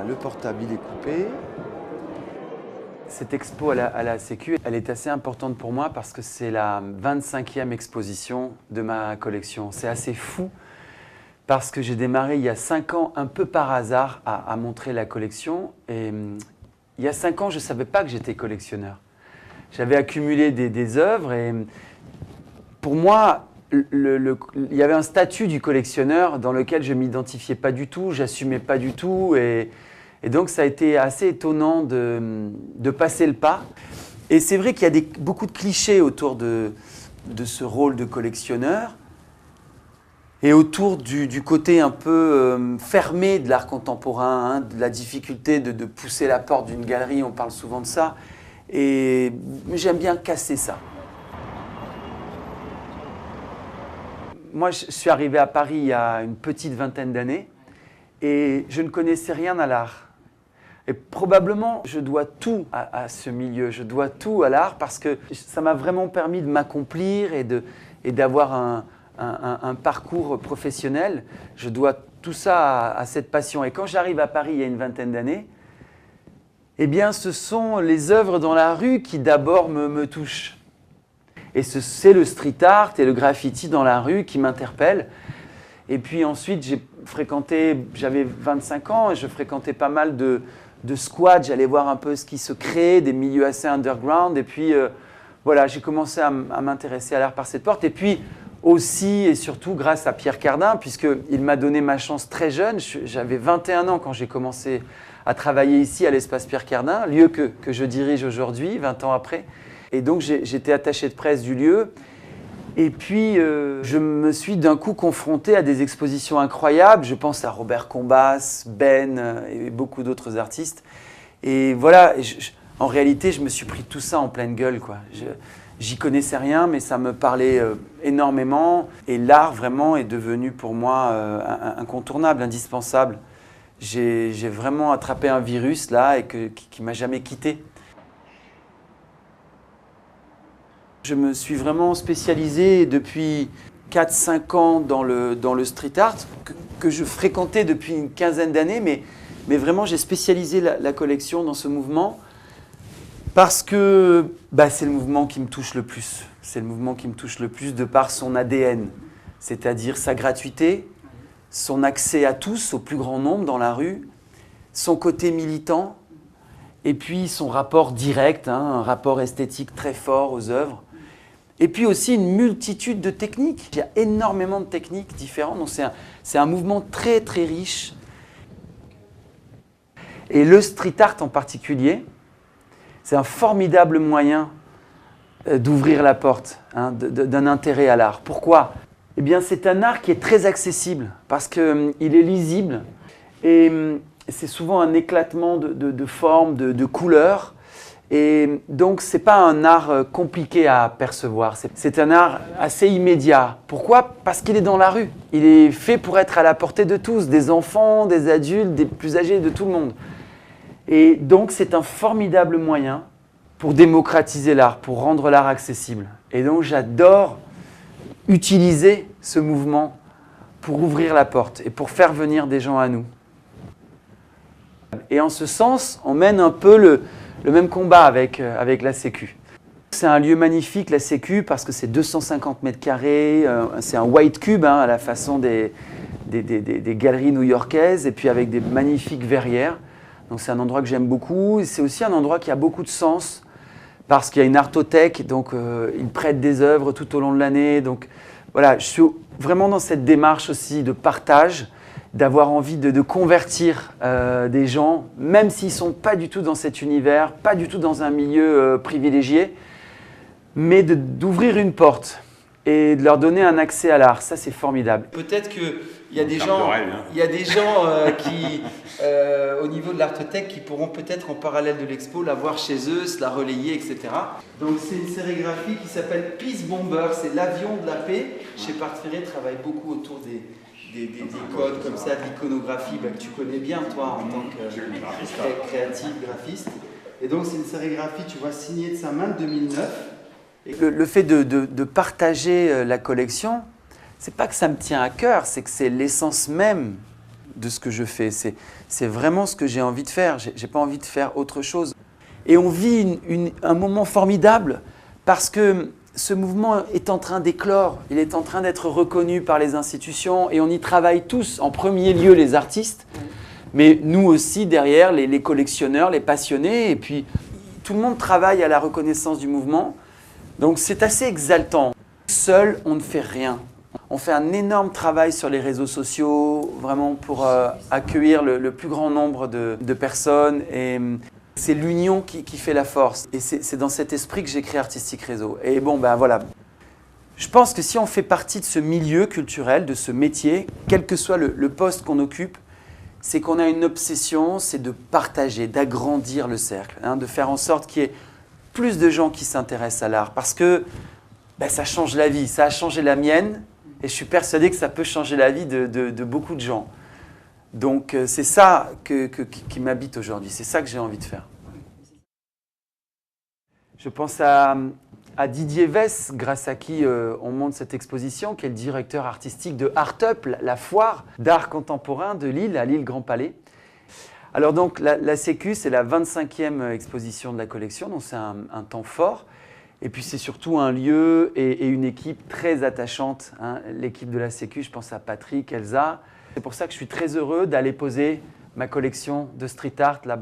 le portable il est coupé. Cette expo à la Sécu, elle est assez importante pour moi parce que c'est la 25e exposition de ma collection. C'est assez fou parce que j'ai démarré il y a 5 ans un peu par hasard à montrer la collection. Et il y a 5 ans, je ne savais pas que j'étais collectionneur. J'avais accumulé des œuvres et pour moi, il y avait un statut du collectionneur dans lequel je ne m'identifiais pas du tout, j'assumais pas du tout. Et donc, ça a été assez étonnant de passer le pas. Et c'est vrai qu'il y a beaucoup de clichés autour de ce rôle de collectionneur et autour du côté un peu fermé de l'art contemporain, hein, de la difficulté de pousser la porte d'une galerie, on parle souvent de ça. Et j'aime bien casser ça. Moi, je suis arrivé à Paris il y a une petite vingtaine d'années et je ne connaissais rien à l'art. Et probablement, je dois tout à ce milieu, je dois tout à l'art parce que ça m'a vraiment permis de m'accomplir et d'avoir un parcours professionnel. Je dois tout ça à cette passion. Et quand j'arrive à Paris il y a une vingtaine d'années, eh bien, ce sont les œuvres dans la rue qui d'abord me touchent. Et c'est le street art et le graffiti dans la rue qui m'interpellent. Et puis ensuite, j'avais 25 ans et je fréquentais pas mal de squats, j'allais voir un peu ce qui se crée, des milieux assez underground. Et puis, voilà, j'ai commencé à m'intéresser à l'art par cette porte. Et puis, aussi et surtout grâce à Pierre Cardin, puisqu'il m'a donné ma chance très jeune. J'avais 21 ans quand j'ai commencé à travailler ici à l'espace Pierre Cardin, lieu que je dirige aujourd'hui, 20 ans après. Et donc, j'étais attaché de presse du lieu. Et puis, je me suis d'un coup confronté à des expositions incroyables. Je pense à Robert Combas, Ben et beaucoup d'autres artistes. Et voilà, en réalité, je me suis pris tout ça en pleine gueule, quoi. J'y connaissais rien, mais ça me parlait énormément. Et l'art, vraiment, est devenu pour moi incontournable, indispensable. J'ai vraiment attrapé un virus, là, et qui ne m'a jamais quitté. Je me suis vraiment spécialisé depuis 4-5 ans dans le street art, que je fréquentais depuis une quinzaine d'années, mais vraiment j'ai spécialisé la collection dans ce mouvement parce que c'est le mouvement qui me touche le plus. C'est le mouvement qui me touche le plus de par son ADN, c'est-à-dire sa gratuité, son accès à tous, au plus grand nombre dans la rue, son côté militant, et puis son rapport direct, hein, un rapport esthétique très fort aux œuvres. Et puis aussi une multitude de techniques. Il y a énormément de techniques différentes, donc c'est un mouvement très très riche. Et le street art en particulier, c'est un formidable moyen d'ouvrir la porte, hein, d'un intérêt à l'art. Pourquoi ? Eh bien, c'est un art qui est très accessible parce qu'il est lisible et c'est souvent un éclatement de formes, de couleurs. Et donc, ce n'est pas un art compliqué à percevoir, c'est un art assez immédiat. Pourquoi ? Parce qu'il est dans la rue. Il est fait pour être à la portée de tous, des enfants, des adultes, des plus âgés, de tout le monde. Et donc, c'est un formidable moyen pour démocratiser l'art, pour rendre l'art accessible. Et donc, j'adore utiliser ce mouvement pour ouvrir la porte et pour faire venir des gens à nous. Et en ce sens, on mène un peu le même combat avec la Sécu. C'est un lieu magnifique, la Sécu, parce que c'est 250 mètres carrés, c'est un white cube, hein, à la façon des galeries new-yorkaises, et puis avec des magnifiques verrières. Donc c'est un endroit que j'aime beaucoup, et c'est aussi un endroit qui a beaucoup de sens, parce qu'il y a une artothèque, donc ils prêtent des œuvres tout au long de l'année. Donc voilà, je suis vraiment dans cette démarche aussi de partage, d'avoir envie de convertir des gens, même s'ils ne sont pas du tout dans cet univers, pas du tout dans un milieu privilégié, mais d'ouvrir une porte et de leur donner un accès à l'art. Ça, c'est formidable. Peut-être qu'il y a des gens, qui, au niveau de l'Artothèque, qui pourront peut-être en parallèle de l'expo la voir chez eux, se la relayer, etc. Donc c'est une sérigraphie qui s'appelle Peace Bomber, c'est l'avion de la paix. Chez Part Ferré travaille beaucoup autour des codes comme ça, de l'iconographie que tu connais bien toi en tant que créatif, graphiste. Et donc c'est une sérigraphie, tu vois, signée de sa main de 2009. Et le fait de partager la collection, c'est pas que ça me tient à cœur, c'est que c'est l'essence même de ce que je fais. C'est vraiment ce que j'ai envie de faire. Je n'ai pas envie de faire autre chose. Et on vit un moment formidable parce que ce mouvement est en train d'éclore. Il est en train d'être reconnu par les institutions et on y travaille tous, en premier lieu les artistes, mais nous aussi derrière, les collectionneurs, les passionnés. Et puis tout le monde travaille à la reconnaissance du mouvement. Donc c'est assez exaltant. Seul, on ne fait rien. On fait un énorme travail sur les réseaux sociaux, vraiment pour accueillir le plus grand nombre de personnes. Et c'est l'union qui fait la force. Et c'est dans cet esprit que j'ai créé Artistic Réseau. Et bon, ben voilà. Je pense que si on fait partie de ce milieu culturel, de ce métier, quel que soit le poste qu'on occupe, c'est qu'on a une obsession, c'est de partager, d'agrandir le cercle, hein, de faire en sorte qu'il y ait plus de gens qui s'intéressent à l'art. Parce que ben, ça change la vie, ça a changé la mienne. Et je suis persuadé que ça peut changer la vie de beaucoup de gens. Donc c'est ça qui m'habite aujourd'hui, c'est ça que j'ai envie de faire. Je pense à Didier Vess, grâce à qui on monte cette exposition, qui est le directeur artistique de Art Up, la foire d'art contemporain de Lille, à Lille Grand Palais. Alors donc la Sécu, c'est la 25e exposition de la collection, donc c'est un temps fort. Et puis c'est surtout un lieu et une équipe très attachante, hein. L'équipe de la Sécu, je pense à Patrick, Elsa. C'est pour ça que je suis très heureux d'aller poser ma collection de street art là-bas.